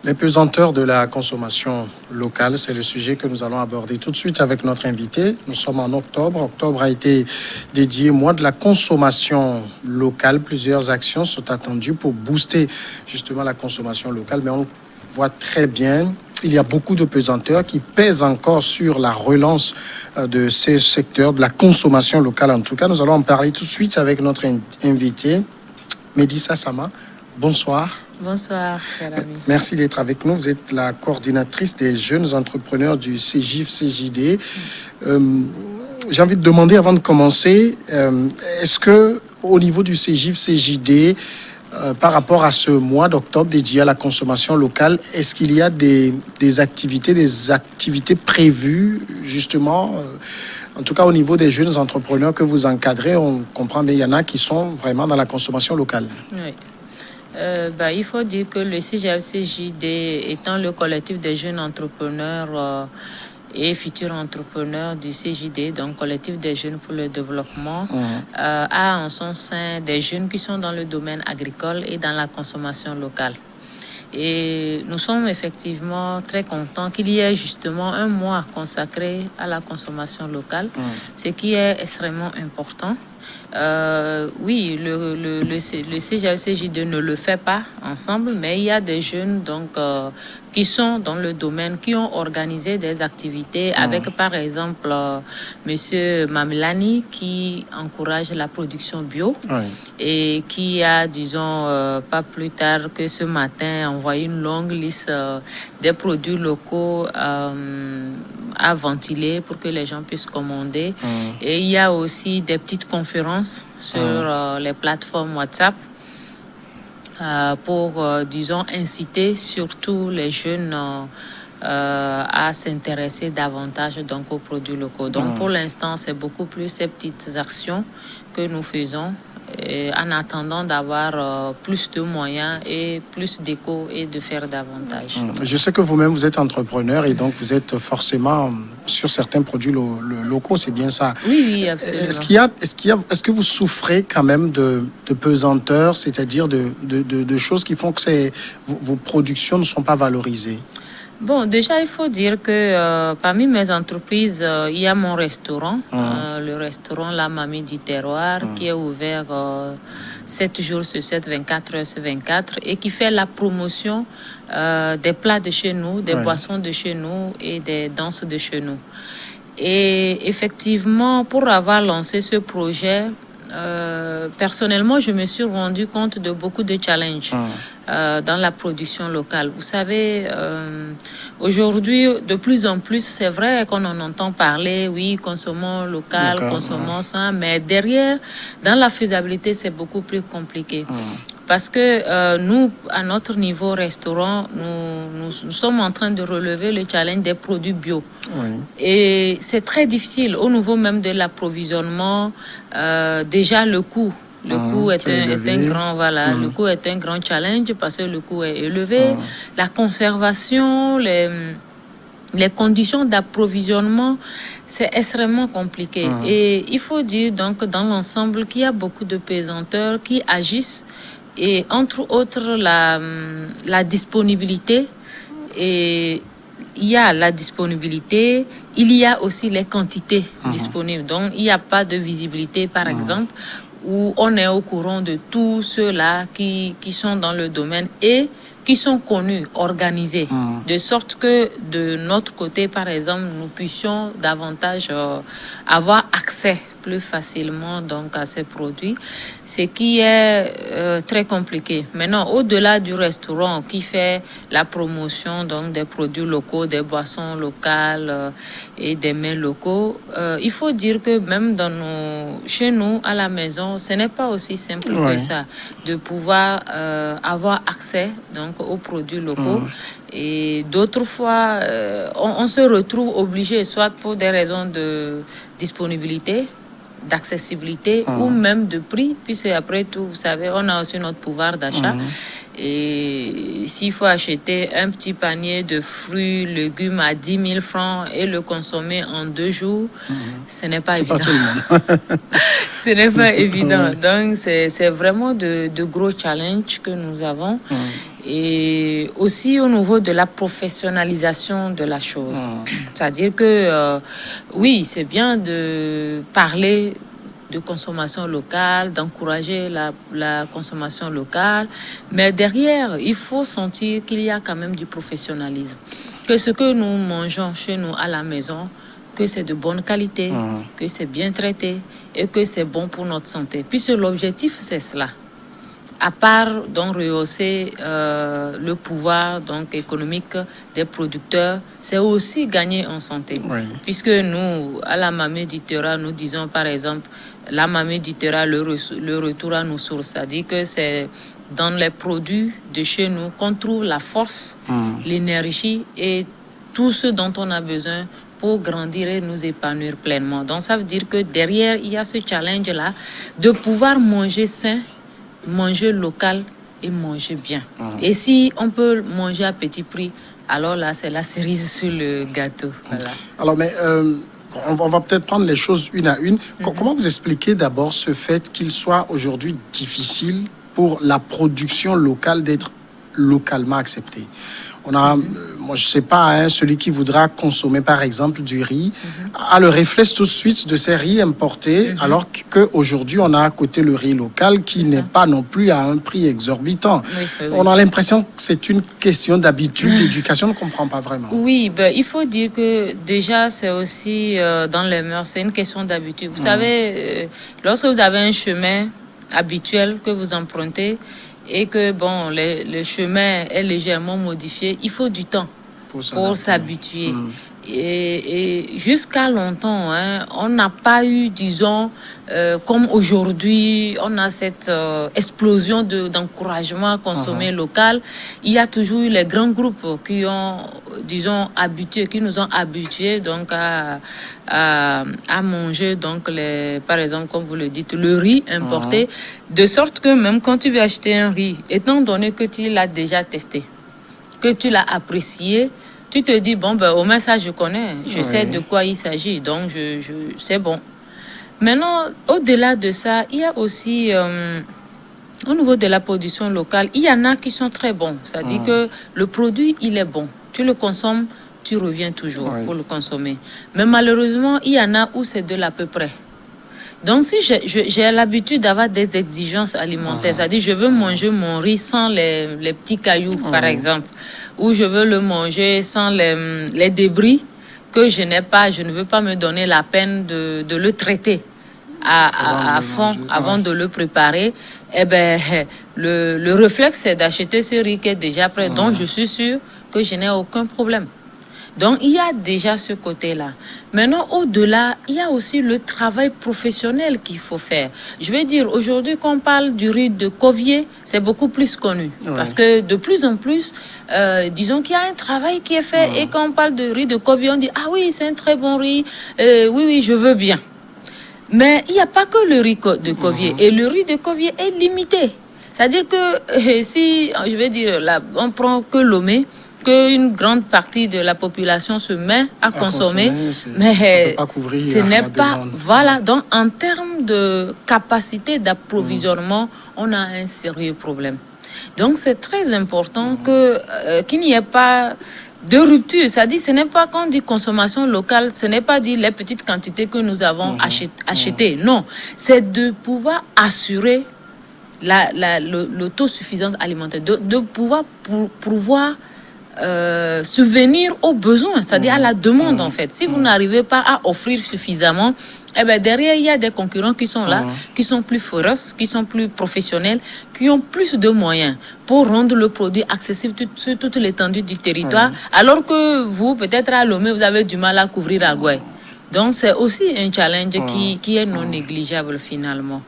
Les pesanteurs de la consommation locale, c'est le sujet que nous allons aborder tout de suite avec notre invité. Nous sommes en octobre. Octobre a été dédié au mois de la consommation locale. Plusieurs actions sont attendues pour booster justement la consommation locale. Mais on voit très bien, il y a beaucoup de pesanteurs qui pèsent encore sur la relance de ces secteurs, de la consommation locale en tout cas. Nous allons en parler tout de suite avec notre invité, Médissa Sama. Bonsoir. Bonsoir, cher ami. Merci d'être avec nous. Vous êtes la coordinatrice des jeunes entrepreneurs du CJF-CJD. J'ai envie de demander, avant de commencer, est-ce que au niveau du CJF-CJD, par rapport à ce mois d'octobre dédié à la consommation locale, est-ce qu'il y a des activités prévues, justement, en tout cas au niveau des jeunes entrepreneurs que vous encadrez? On comprend bien, il y en a qui sont vraiment dans la consommation locale. Oui. Il faut dire que le CJF-CJD étant le collectif des jeunes entrepreneurs et futurs entrepreneurs du CJD, donc collectif des jeunes pour le développement, a en son sein des jeunes qui sont dans le domaine agricole et dans la consommation locale. Et nous sommes effectivement très contents qu'il y ait justement un mois consacré à la consommation locale, ce qui est extrêmement important. Oui, le CJF-CJD ne le fait pas ensemble, mais il y a des jeunes qui sont dans le domaine, qui ont organisé des activités avec, par exemple, Monsieur Mamlani, qui encourage la production bio et qui a, disons, pas plus tard que ce matin, envoyé une longue liste des produits locaux à ventiler pour que les gens puissent commander. Et il y a aussi des petites conférences sur les plateformes WhatsApp pour, disons, inciter surtout les jeunes à s'intéresser davantage donc, aux produits locaux. Donc, pour l'instant, c'est beaucoup plus ces petites actions que nous faisons en attendant d'avoir plus de moyens et plus d'écho et de faire davantage. Je sais que vous-même, vous êtes entrepreneur et donc vous êtes forcément sur certains produits locaux, c'est bien ça? Oui, absolument. Est-ce que vous souffrez quand même de pesanteur, c'est-à-dire de choses qui font que vos productions ne sont pas valorisées? Bon, déjà, il faut dire que parmi mes entreprises, il y a mon restaurant, le restaurant La Mamie du Terroir, qui est ouvert 7 jours sur 7, 24 heures sur 24, et qui fait la promotion des plats de chez nous, des boissons de chez nous et des danses de chez nous. Et effectivement, pour avoir lancé ce projet, personnellement, je me suis rendu compte de beaucoup de challenges dans la production locale. Vous savez, aujourd'hui, de plus en plus, c'est vrai qu'on en entend parler, oui, consommons local, consommons sain, mais derrière, dans la faisabilité, c'est beaucoup plus compliqué. Parce que nous, à notre niveau restaurant, nous sommes en train de relever le challenge des produits bio. Et c'est très difficile au niveau même de l'approvisionnement. Déjà, le coût. Le coût est un grand, voilà, le coût est un grand challenge parce que le coût est élevé. La conservation, les conditions d'approvisionnement, c'est extrêmement compliqué. Et il faut dire donc dans l'ensemble qu'il y a beaucoup de pesanteurs qui agissent et entre autres la disponibilité. Et il y a la disponibilité, il y a aussi les quantités disponibles. Donc il n'y a pas de visibilité, par exemple, où on est au courant de tous ceux-là qui sont dans le domaine et qui sont connus, organisés, de sorte que de notre côté, par exemple, nous puissions davantage avoir accès plus facilement donc à ces produits, ce qui est très compliqué. Maintenant, au-delà du restaurant qui fait la promotion donc des produits locaux, des boissons locales et des mets locaux, il faut dire que même chez nous à la maison, ce n'est pas aussi simple que ça de pouvoir avoir accès donc aux produits locaux. Et d'autres fois, on se retrouve obligé, soit pour des raisons de disponibilité, d'accessibilité ou même de prix, puisque après tout, vous savez, on a aussi notre pouvoir d'achat. Et s'il faut acheter un petit panier de fruits, légumes à 10 000 francs et le consommer en 2 jours, ce n'est pas évident. Ce n'est pas évident. Donc, c'est vraiment de gros challenges que nous avons. Et et aussi au niveau de la professionnalisation de la chose. C'est-à-dire que, oui, c'est bien de parler de consommation locale, d'encourager la consommation locale, mais derrière, il faut sentir qu'il y a quand même du professionnalisme. Que ce que nous mangeons chez nous à la maison, que c'est de bonne qualité, que c'est bien traité et que c'est bon pour notre santé. Puisque l'objectif, c'est cela. À part donc rehausser le pouvoir donc économique des producteurs, c'est aussi gagner en santé. Oui. Puisque nous, à la Mamie du Terroir, nous disons par exemple, la Mamie du Terroir, le retour à nos sources. C'est-à-dire que c'est dans les produits de chez nous qu'on trouve la force, l'énergie et tout ce dont on a besoin pour grandir et nous épanouir pleinement. Donc ça veut dire que derrière, il y a ce challenge-là de pouvoir manger sain, manger local et manger bien. Et si on peut manger à petit prix, alors là, c'est la cerise sur le gâteau. Voilà. Alors, mais on va peut-être prendre les choses une à une. Comment vous expliquez d'abord ce fait qu'il soit aujourd'hui difficile pour la production locale d'être localement acceptée? On a, moi je sais pas, hein, celui qui voudra consommer par exemple du riz a le réflexe tout de suite de ces riz importés, alors qu'aujourd'hui on a à côté le riz local qui n'est pas non plus à un prix exorbitant. Oui. On a l'impression que c'est une question d'habitude, d'éducation, on ne comprend pas vraiment. Oui, ben, il faut dire que déjà c'est aussi dans les mœurs, c'est une question d'habitude. Vous savez, lorsque vous avez un chemin habituel que vous empruntez, et que bon, le chemin est légèrement modifié, il faut du temps pour s'habituer. Et jusqu'à longtemps, hein, on n'a pas eu, disons, comme aujourd'hui, on a cette explosion d'encouragement à consommer local. Il y a toujours eu les grands groupes qui ont, disons, qui nous ont habitués donc à manger, donc par exemple, comme vous le dites, le riz importé, de sorte que même quand tu veux acheter un riz, étant donné que tu l'as déjà testé, que tu l'as apprécié, tu te dis, bon, ben, au moins ça, je connais. Je sais de quoi il s'agit. Donc, c'est bon. Maintenant, au-delà de ça, il y a aussi, au niveau de la production locale, il y en a qui sont très bons. C'est-à-dire que le produit, il est bon. Tu le consommes, tu reviens toujours pour le consommer. Mais malheureusement, il y en a où c'est de l'à peu près. Donc, si j'ai l'habitude d'avoir des exigences alimentaires, c'est-à-dire je veux manger mon riz sans les petits cailloux, par exemple, ou je veux le manger sans les débris que je n'ai pas, je ne veux pas me donner la peine de le traiter à fond avant de le préparer, eh ben, le réflexe, c'est d'acheter ce riz qui est déjà prêt, dont je suis sûre que je n'ai aucun problème. Donc, il y a déjà ce côté-là. Maintenant, au-delà, il y a aussi le travail professionnel qu'il faut faire. Je veux dire, aujourd'hui, quand on parle du riz de Covier, c'est beaucoup plus connu. Parce que de plus en plus, disons qu'il y a un travail qui est fait. Et quand on parle de riz de Covier, on dit, ah oui, c'est un très bon riz. Oui, je veux bien. Mais il n'y a pas que le riz de Covier. Et le riz de Covier est limité. C'est-à-dire que si, je vais dire, là, on prend que Lomé, qu'une grande partie de la population se met à consommer, mais ce n'est pas... Voilà, donc en termes de capacité d'approvisionnement, on a un sérieux problème. Donc c'est très important qu'il n'y ait pas de rupture. C'est-à-dire, ce n'est pas quand on dit consommation locale, ce n'est pas dire les petites quantités que nous avons achetées. Non, c'est de pouvoir assurer l'autosuffisance alimentaire, de pouvoir subvenir aux besoins, c'est-à-dire à la demande en fait. Si vous n'arrivez pas à offrir suffisamment, eh ben derrière il y a des concurrents qui sont là, qui sont plus féroces, qui sont plus professionnels, qui ont plus de moyens pour rendre le produit accessible sur toute l'étendue du territoire, alors que vous, peut-être à Lomé, vous avez du mal à couvrir Agoué. Donc c'est aussi un challenge qui est non négligeable finalement.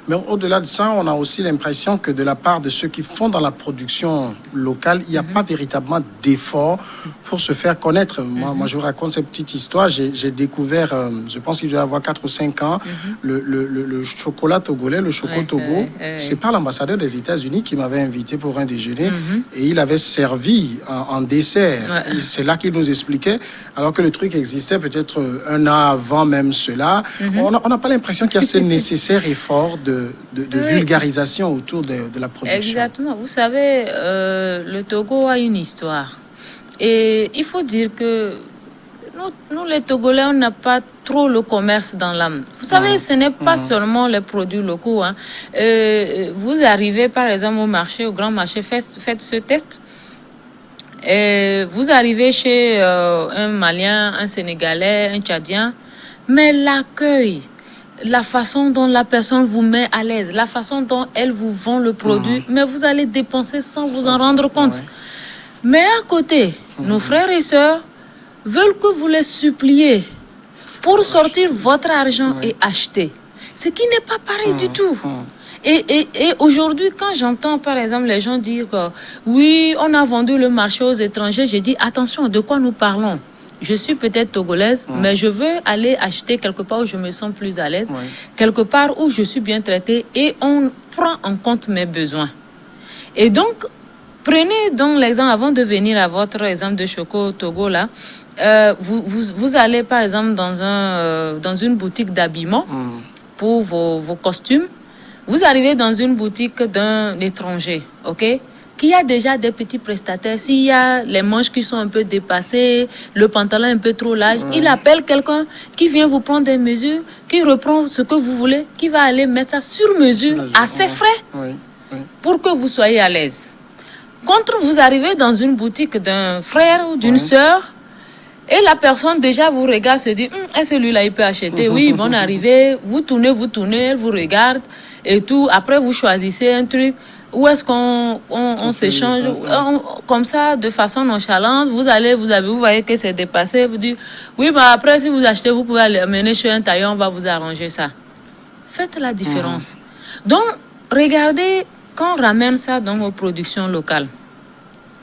Mais au-delà de ça, on a aussi l'impression que de la part de ceux qui font dans la production locale, il n'y a pas véritablement d'effort pour se faire connaître. Moi, je vous raconte cette petite histoire. J'ai découvert, je pense qu'il doit avoir 4 ou 5 ans, le chocolat togolais, le Choco Togo. C'est par l'ambassadeur des États-Unis qui m'avait invité pour un déjeuner et il avait servi en dessert. C'est là qu'il nous expliquait, alors que le truc existait peut-être un an avant même cela. On n'a pas l'impression qu'il y a ce nécessaire effort de vulgarisation autour de la production. Exactement. Vous savez, le Togo a une histoire. Et il faut dire que nous les Togolais, on n'a pas trop le commerce dans l'âme. Vous savez, ce n'est pas seulement les produits locaux. Hein. Vous arrivez, par exemple, au marché, au grand marché, faites ce test. Et vous arrivez chez un Malien, un Sénégalais, un Tchadien, mais l'accueil, la façon dont la personne vous met à l'aise, la façon dont elle vous vend le produit, mais vous allez dépenser sans vous en rendre compte. Ouais. Mais à côté, nos frères et sœurs veulent que vous les suppliez pour sortir votre argent et acheter. Ce qui n'est pas pareil du tout. Et aujourd'hui, quand j'entends par exemple les gens dire oui, on a vendu le marché aux étrangers, je dis attention, de quoi nous parlons? Je suis peut-être togolaise, mais je veux aller acheter quelque part où je me sens plus à l'aise, quelque part où je suis bien traitée et on prend en compte mes besoins. Et donc, prenez donc l'exemple, avant de venir à votre exemple de Choco Togo, là, vous allez par exemple dans une boutique d'habillement pour vos costumes. Vous arrivez dans une boutique d'un étranger, ok, qui a déjà des petits prestataires. S'il y a les manches qui sont un peu dépassées, le pantalon un peu trop large, il appelle quelqu'un qui vient vous prendre des mesures, qui reprend ce que vous voulez, qui va aller mettre ça sur mesure à ses frais pour que vous soyez à l'aise. Contre, vous arrivez dans une boutique d'un frère ou d'une sœur, et la personne déjà vous regarde, se dit est-ce celui-là il peut acheter? Oui, bonne arrivée. Vous tournez, elle vous regarde et tout. Après, vous choisissez un truc. Où est-ce qu'on s'échange comme ça, de façon nonchalante? Vous voyez que c'est dépassé. Vous dites oui, bah après, si vous achetez, vous pouvez aller mener chez un tailleur, on va vous arranger ça. Faites la différence. Donc, regardez quand on ramène ça dans vos productions locales.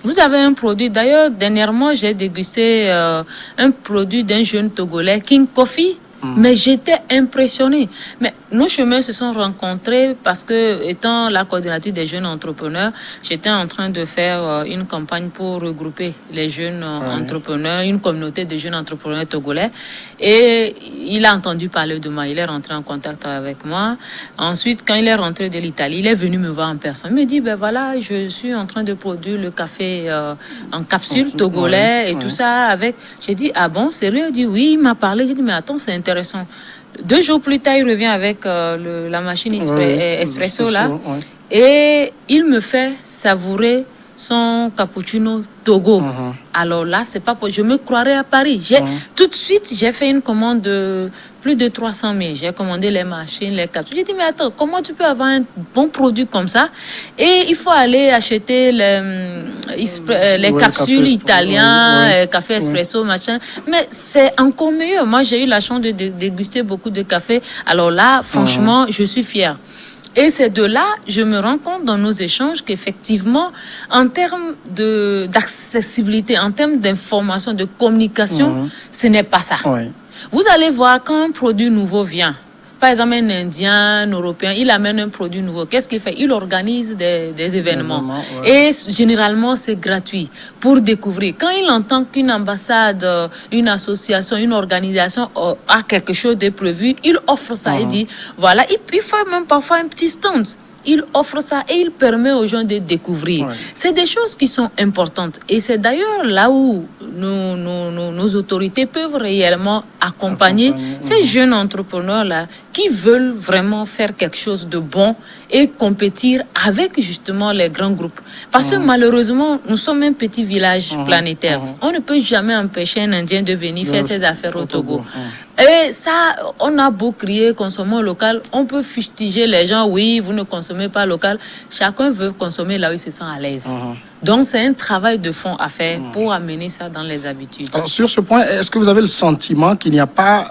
Vous avez un produit, d'ailleurs, dernièrement, j'ai dégusté un produit d'un jeune Togolais, King Coffee, mais j'étais impressionnée. Mais nos chemins se sont rencontrés parce que, étant la coordinatrice des jeunes entrepreneurs, j'étais en train de faire une campagne pour regrouper les jeunes entrepreneurs, une communauté de jeunes entrepreneurs togolais. Et il a entendu parler de moi, il est rentré en contact avec moi. Ensuite, quand il est rentré de l'Italie, il est venu me voir en personne. Il me dit, ben voilà, je suis en train de produire le café en capsule togolais et tout ça avec... J'ai dit, ah bon, sérieux? Il dit, oui, il m'a parlé. J'ai dit, mais attends, c'est intéressant. 2 jours plus tard, il revient avec la machine espresso là. Et il me fait savourer son cappuccino Togo. Alors là, c'est pas pour... Je me croirais à Paris. Tout de suite, j'ai fait une commande de plus de 300 000. J'ai commandé les machines, les capsules. J'ai dit, mais attends, comment tu peux avoir un bon produit comme ça? Et il faut aller acheter les capsules italiennes, café espresso, machin. Mais c'est encore mieux. Moi, j'ai eu la chance de déguster beaucoup de café. Alors là, franchement, je suis fière. Et c'est de là, je me rends compte dans nos échanges qu'effectivement, en termes d'accessibilité, en termes d'information, de communication, ce n'est pas ça. Vous allez voir quand un produit nouveau vient, par exemple un Indien, un Européen, il amène un produit nouveau. Qu'est-ce qu'il fait? Il organise des événements. Et généralement, c'est gratuit pour découvrir. Quand il entend qu'une ambassade, une association, une organisation a quelque chose de prévu, il offre ça. Il dit, voilà, il fait même parfois un petit stand. Il offre ça et il permet aux gens de découvrir. C'est des choses qui sont importantes. Et c'est d'ailleurs là où nos autorités peuvent réellement accompagner ces jeunes entrepreneurs-là qui veulent vraiment faire quelque chose de bon et compétir avec justement les grands groupes. Parce que malheureusement, nous sommes un petit village planétaire. On ne peut jamais empêcher un Indien de venir faire ses affaires au Togo. Et ça, on a beau crier, consommons local, on peut fustiger les gens, oui, vous ne consommez pas local. Chacun veut consommer là où il se sent à l'aise. Donc, c'est un travail de fond à faire pour amener ça dans les habitudes. Alors, sur ce point, est-ce que vous avez le sentiment qu'il n'y a pas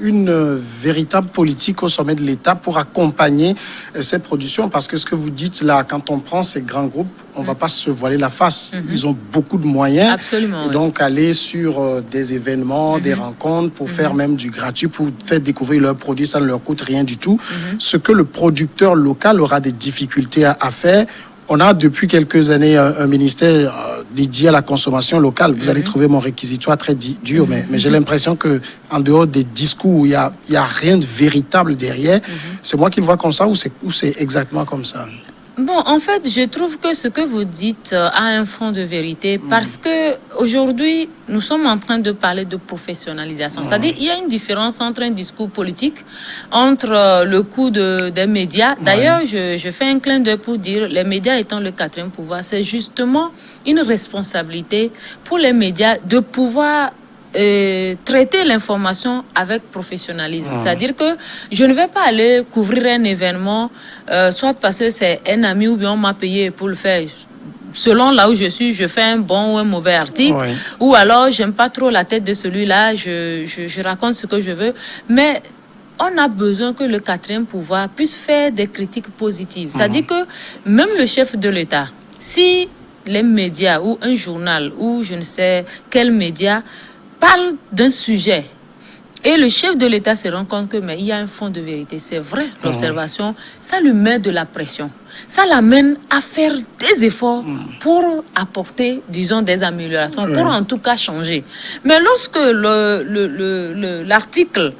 une véritable politique au sommet de l'État pour accompagner ces productions? Parce que ce que vous dites là, quand on prend ces grands groupes, on ne va pas se voiler la face. Ils ont beaucoup de moyens. Absolument. Et donc, aller sur des événements, des rencontres, pour faire même du gratuit, pour faire découvrir leurs produits, ça ne leur coûte rien du tout. Ce que le producteur local aura des difficultés à faire, On a depuis quelques années un ministère dédié à la consommation locale. Vous allez trouver mon réquisitoire très dur, mais j'ai l'impression qu'en dehors des discours où il y a rien de véritable derrière, c'est moi qui le vois comme ça ou c'est exactement comme ça? Bon, en fait, je trouve que ce que vous dites a un fond de vérité parce que aujourd'hui, nous sommes en train de parler de professionnalisation. C'est-à-dire, il y a une différence entre un discours politique, entre le coût des médias. D'ailleurs, je fais un clin d'œil pour dire, les médias étant le quatrième pouvoir, c'est justement une responsabilité pour les médias de pouvoir traiter l'information avec professionnalisme. C'est-à-dire que je ne vais pas aller couvrir un événement, soit parce que c'est un ami ou bien on m'a payé pour le faire. Selon là où je suis, je fais un bon ou un mauvais article. Ou alors, j'aime pas trop la tête de celui-là, je raconte ce que je veux. Mais on a besoin que le quatrième pouvoir puisse faire des critiques positives. C'est-à-dire que même le chef de l'État, si les médias ou un journal ou je ne sais quel média parle d'un sujet et le chef de l'État se rend compte que mais il y a un fond de vérité, c'est vrai, l'observation, ça lui met de la pression. Ça l'amène à faire des efforts pour apporter, disons, des améliorations, pour en tout cas changer. Mais lorsque l'article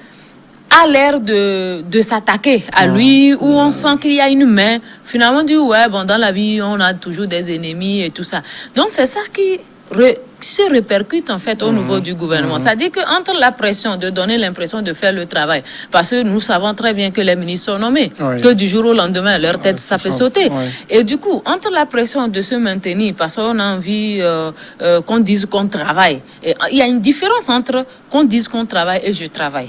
a l'air de s'attaquer à lui, où on sent qu'il y a une main, finalement on dit, ouais, bon, dans la vie, on a toujours des ennemis et tout ça. Donc c'est ça qui se répercute en fait au niveau du gouvernement. C'est-à-dire qu'entre la pression de donner l'impression de faire le travail, parce que nous savons très bien que les ministres sont nommés, que du jour au lendemain, leur tête, ça peut sauter. Et du coup, entre la pression de se maintenir, parce qu'on a envie qu'on dise qu'on travaille, et il y a une différence entre qu'on dise qu'on travaille et je travaille.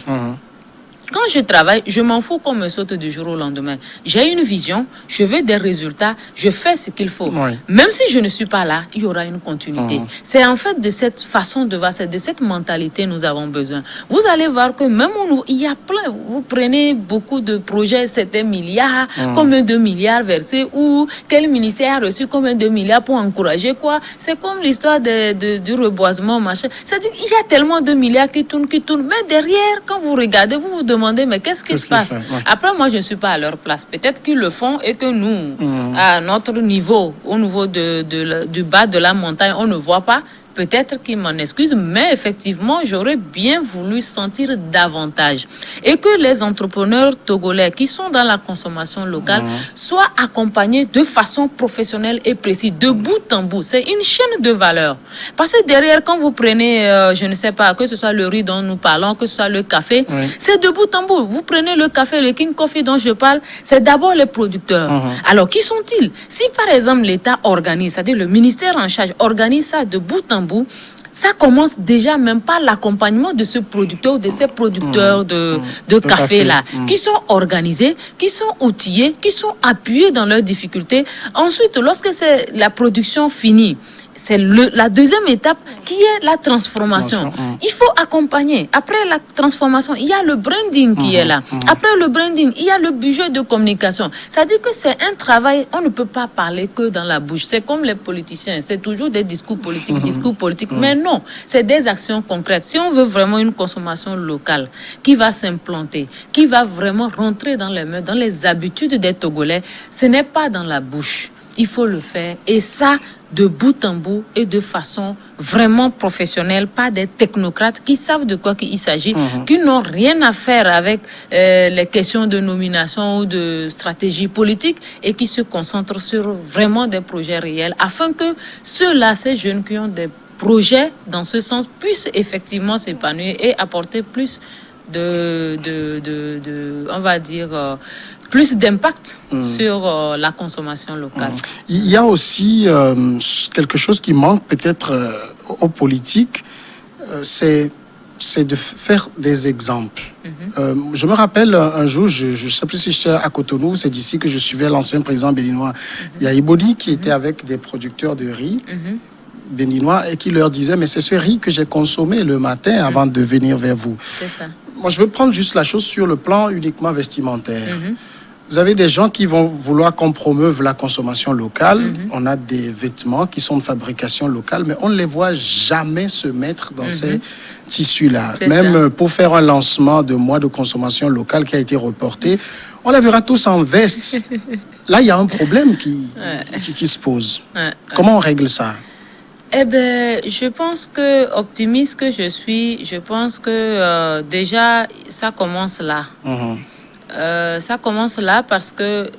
Quand je travaille, je m'en fous qu'on me saute du jour au lendemain. J'ai une vision, je veux des résultats, je fais ce qu'il faut. Même si je ne suis pas là, il y aura une continuité. C'est en fait de cette façon de voir, c'est de cette mentalité nous avons besoin. Vous allez voir que même il y a plein, vous prenez beaucoup de projets, c'était milliards, combien de milliards versés, ou quel ministère a reçu combien de milliards pour encourager quoi. C'est comme l'histoire du reboisement, machin. C'est-à-dire qu'il y a tellement de milliards qui tournent, mais derrière, quand vous regardez, vous vous demandez mais qu'est-ce qui se passe? Après, moi, je ne suis pas à leur place. Peut-être qu'ils le font et que nous, à notre niveau, au niveau du bas de la montagne, on ne voit pas. Peut-être qu'ils m'en excusent, mais effectivement, j'aurais bien voulu sentir davantage. Et que les entrepreneurs togolais qui sont dans la consommation locale soient accompagnés de façon professionnelle et précise, de bout en bout. C'est une chaîne de valeur. Parce que derrière, quand vous prenez, je ne sais pas, que ce soit le riz dont nous parlons, que ce soit le café, c'est de bout en bout. Vous prenez le café, le King Coffee dont je parle, c'est d'abord les producteurs. Alors, qui sont-ils? Si par exemple l'État organise, c'est-à-dire le ministère en charge organise ça de bout en bout, ça commence déjà même par l'accompagnement de ce producteur ou de ces producteurs de café-là, qui sont organisés, qui sont outillés, qui sont appuyés dans leurs difficultés. Ensuite, lorsque c'est la production finie, c'est la deuxième étape qui est la transformation. Il faut accompagner. Après la transformation, il y a le branding qui est là. Après le branding, il y a le budget de communication. C'est-à-dire que c'est un travail, on ne peut pas parler que dans la bouche. C'est comme les politiciens, c'est toujours des discours politiques, mais non, c'est des actions concrètes. Si on veut vraiment une consommation locale qui va s'implanter, qui va vraiment rentrer dans les mœurs, dans les habitudes des Togolais, ce n'est pas dans la bouche. Il faut le faire. Et ça, de bout en bout et de façon vraiment professionnelle, pas des technocrates qui savent de quoi il s'agit, qui n'ont rien à faire avec les questions de nomination ou de stratégie politique et qui se concentrent sur vraiment des projets réels afin que ceux-là, ces jeunes qui ont des projets dans ce sens, puissent effectivement s'épanouir et apporter plus on va dire, plus d'impact sur la consommation locale. Il y a aussi quelque chose qui manque peut-être aux politiques, c'est de faire des exemples. Je me rappelle un jour, je ne sais plus si j'étais à Cotonou, c'est d'ici que je suivais l'ancien président béninois Yaïbodi qui était avec des producteurs de riz béninois et qui leur disait mais c'est ce riz que j'ai consommé le matin avant de venir vers vous. C'est ça. Moi, je veux prendre juste la chose sur le plan uniquement vestimentaire. Vous avez des gens qui vont vouloir qu'on promeuve la consommation locale. On a des vêtements qui sont de fabrication locale, mais on ne les voit jamais se mettre dans ces tissus-là. Même pour faire un lancement de mois de consommation locale qui a été reporté, on les verra tous en veste. Là, il y a un problème qui se pose. Comment on règle ça? Eh bien, je pense que, optimiste que je suis, je pense que déjà, ça commence là. Ça commence là parce que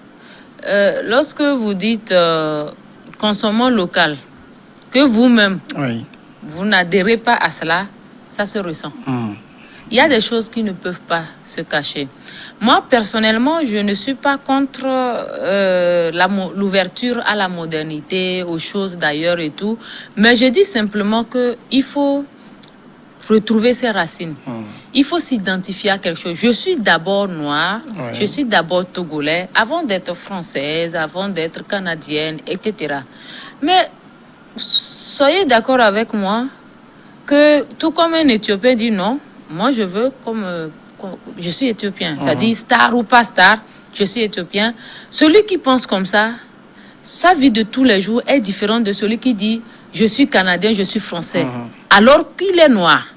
lorsque vous dites consommons local, que vous-même, vous n'adhérez pas à cela, ça se ressent. Il y a des choses qui ne peuvent pas se cacher. Moi, personnellement, je ne suis pas contre l'ouverture à la modernité, aux choses d'ailleurs et tout, mais je dis simplement qu'il faut retrouver ses racines. Il faut s'identifier à quelque chose. Je suis d'abord noire, je suis d'abord togolais, avant d'être française, avant d'être canadienne, etc. Mais soyez d'accord avec moi que tout comme un Éthiopien dit non, moi je veux comme je suis éthiopien, c'est-à-dire star ou pas star, je suis éthiopien. Celui qui pense comme ça, sa vie de tous les jours est différente de celui qui dit je suis canadien, je suis français, alors qu'il est noir.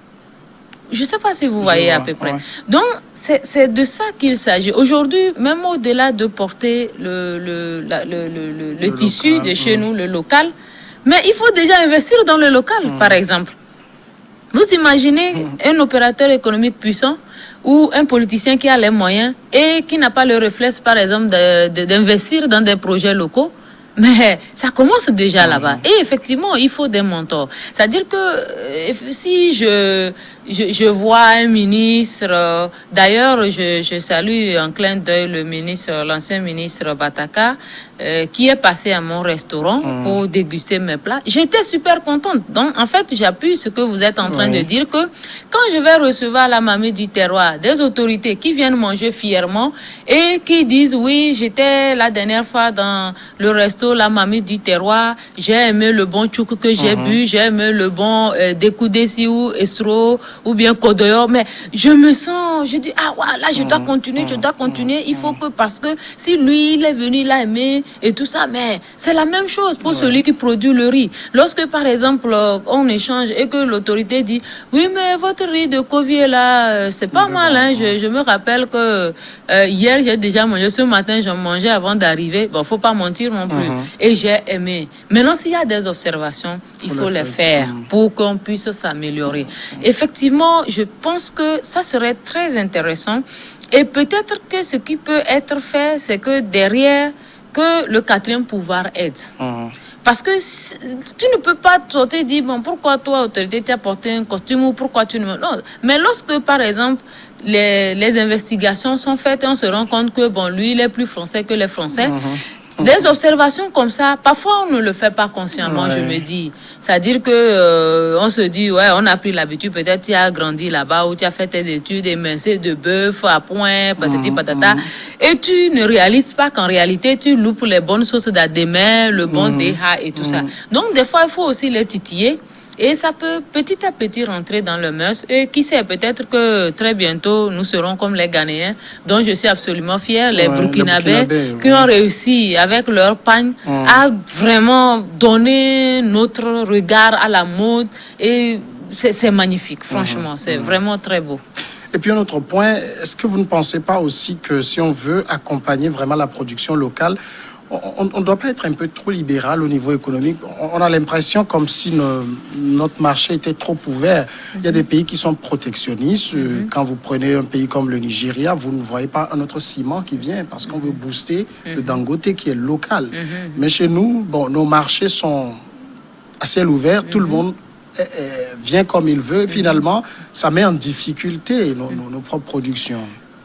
Je ne sais pas si vous voyez à peu près. Donc, c'est de ça qu'il s'agit. Aujourd'hui, même au-delà de porter le tissu local, de chez nous, le local, mais il faut déjà investir dans le local, par exemple. Vous imaginez un opérateur économique puissant ou un politicien qui a les moyens et qui n'a pas le réflexe, par exemple, d'investir dans des projets locaux. Mais ça commence déjà là-bas. Et effectivement, il faut des mentors. C'est-à-dire que si je vois un ministre, d'ailleurs, je salue en clin d'œil le ministre, l'ancien ministre Bataka, qui est passé à mon restaurant pour déguster mes plats. J'étais super contente. Donc, en fait, j'appuie ce que vous êtes en train de dire, que quand je vais recevoir la mamie du terroir, des autorités qui viennent manger fièrement et qui disent, oui, j'étais la dernière fois dans le resto, la mamie du terroir, j'ai aimé le bon tchouk que j'ai bu, j'ai aimé le bon découdé ou estro ou bien kodoyo, mais je me sens, je dis, ah voilà, je dois continuer, il faut que, parce que si lui, il est venu, il a aimé, et tout ça, mais c'est la même chose pour celui qui produit le riz. Lorsque, par exemple, on échange et que l'autorité dit, oui, mais votre riz de Covier, là, c'est pas mal, hein. Je me rappelle que hier, j'ai déjà mangé, ce matin, j'en mangeais avant d'arriver. Bon, faut pas mentir non plus. Et j'ai aimé. Maintenant, s'il y a des observations, il faut les faire pour qu'on puisse s'améliorer. Effectivement, je pense que ça serait très intéressant. Et peut-être que ce qui peut être fait, c'est que derrière, que le quatrième pouvoir aide. Parce que tu ne peux pas te dire, bon, pourquoi toi, autorité, tu as porté un costume ou pourquoi tu ne... Non. Mais lorsque, par exemple, les investigations sont faites et on se rend compte que, bon, lui, il est plus français que les Français, des observations comme ça, parfois on ne le fait pas consciemment, je me dis. C'est-à-dire que on se dit, ouais, on a pris l'habitude, peut-être tu as grandi là-bas ou tu as fait tes études émincées de bœuf à point, patati patata, et tu ne réalises pas qu'en réalité tu loupes les bonnes sources d'adémé, le bon DH et tout ça. Donc des fois il faut aussi les titiller. Et ça peut petit à petit rentrer dans le mœurs. Et qui sait, peut-être que très bientôt, nous serons comme les Ghanéens, dont je suis absolument fière, les Burkinabés, qui ont réussi, avec leur pagne, à vraiment donner notre regard à la mode. Et c'est magnifique, franchement, c'est vraiment très beau. Et puis un autre point, est-ce que vous ne pensez pas aussi que si on veut accompagner vraiment la production locale, on ne doit pas être un peu trop libéral au niveau économique? On a l'impression comme si notre marché était trop ouvert. Il y a des pays qui sont protectionnistes. Quand vous prenez un pays comme le Nigeria, vous ne voyez pas un autre ciment qui vient parce qu'on veut booster le Dangote qui est local. Mais chez nous, bon, nos marchés sont à ciel ouvert. Tout le monde vient comme il veut. Finalement, ça met en difficulté nos propres productions.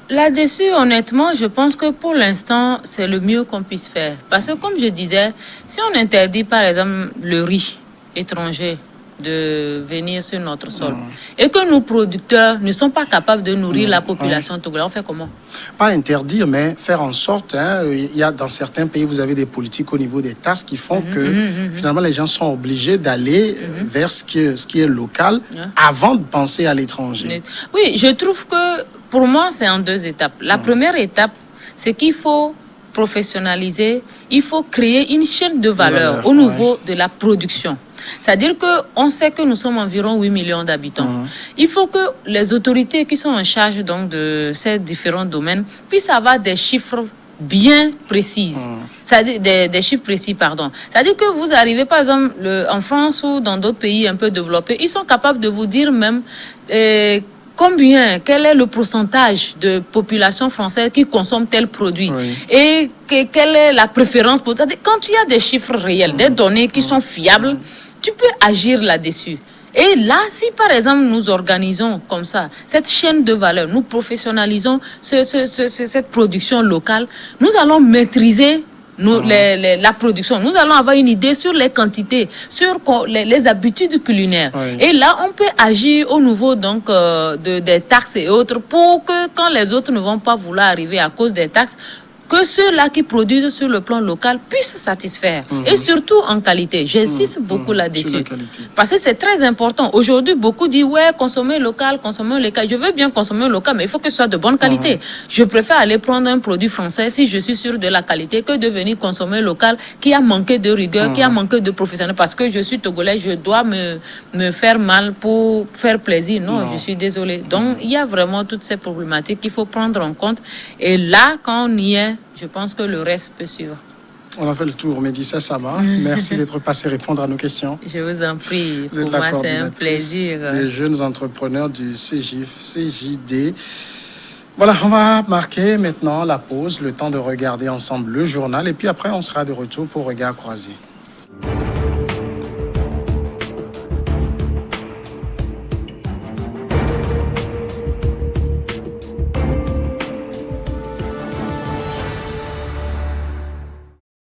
Là-dessus, honnêtement, je pense que pour l'instant, c'est le mieux qu'on puisse faire. Parce que comme je disais, si on interdit par exemple le riz étranger de venir sur notre sol et que nos producteurs ne sont pas capables de nourrir la population togolaise, on fait comment? Pas interdire, mais faire en sorte, il y a dans certains pays, vous avez des politiques au niveau des taxes qui font que finalement les gens sont obligés d'aller vers ce qui est local avant de penser à l'étranger. Oui, je trouve que pour moi, c'est en deux étapes. La première étape, c'est qu'il faut professionnaliser, il faut créer une chaîne de valeur au niveau de la production. C'est-à-dire qu'on sait que nous sommes environ 8 millions d'habitants. Il faut que les autorités qui sont en charge donc, de ces différents domaines puissent avoir des chiffres bien précises. C'est-à-dire des chiffres précis, pardon. C'est-à-dire que vous arrivez, par exemple, en France ou dans d'autres pays un peu développés, ils sont capables de vous dire même quel est le pourcentage de population française qui consomme tel produit et quelle est la préférence pour... Quand il y a des chiffres réels, des données qui sont fiables, tu peux agir là-dessus. Et là, si par exemple nous organisons comme ça cette chaîne de valeur, nous professionnalisons cette production locale, nous allons maîtriser la production. Nous allons avoir une idée sur les quantités, sur les habitudes culinaires. Et là, on peut agir au niveau donc, des taxes et autres pour que quand les autres ne vont pas vouloir arriver à cause des taxes, que ceux-là qui produisent sur le plan local puissent satisfaire. Et surtout en qualité. J'insiste beaucoup là-dessus. Parce que c'est très important. Aujourd'hui, beaucoup disent, ouais, consommer local, consommer local. Je veux bien consommer local, mais il faut que ce soit de bonne qualité. Je préfère aller prendre un produit français si je suis sûr de la qualité que de venir consommer local qui a manqué de rigueur, qui a manqué de professionnel. Parce que je suis togolais, je dois me faire mal pour faire plaisir. Non, je suis désolée. Donc, il y a vraiment toutes ces problématiques qu'il faut prendre en compte. Et là, quand on y est, je pense que le reste peut suivre. On a fait le tour, Médissa Sama. Merci d'être passé répondre à nos questions. Je vous en prie. Vous Pour moi, c'est un plaisir. Des jeunes entrepreneurs du CJD. Voilà, on va marquer maintenant la pause, le temps de regarder ensemble le journal. Et puis après, on sera de retour pour Regard croisé.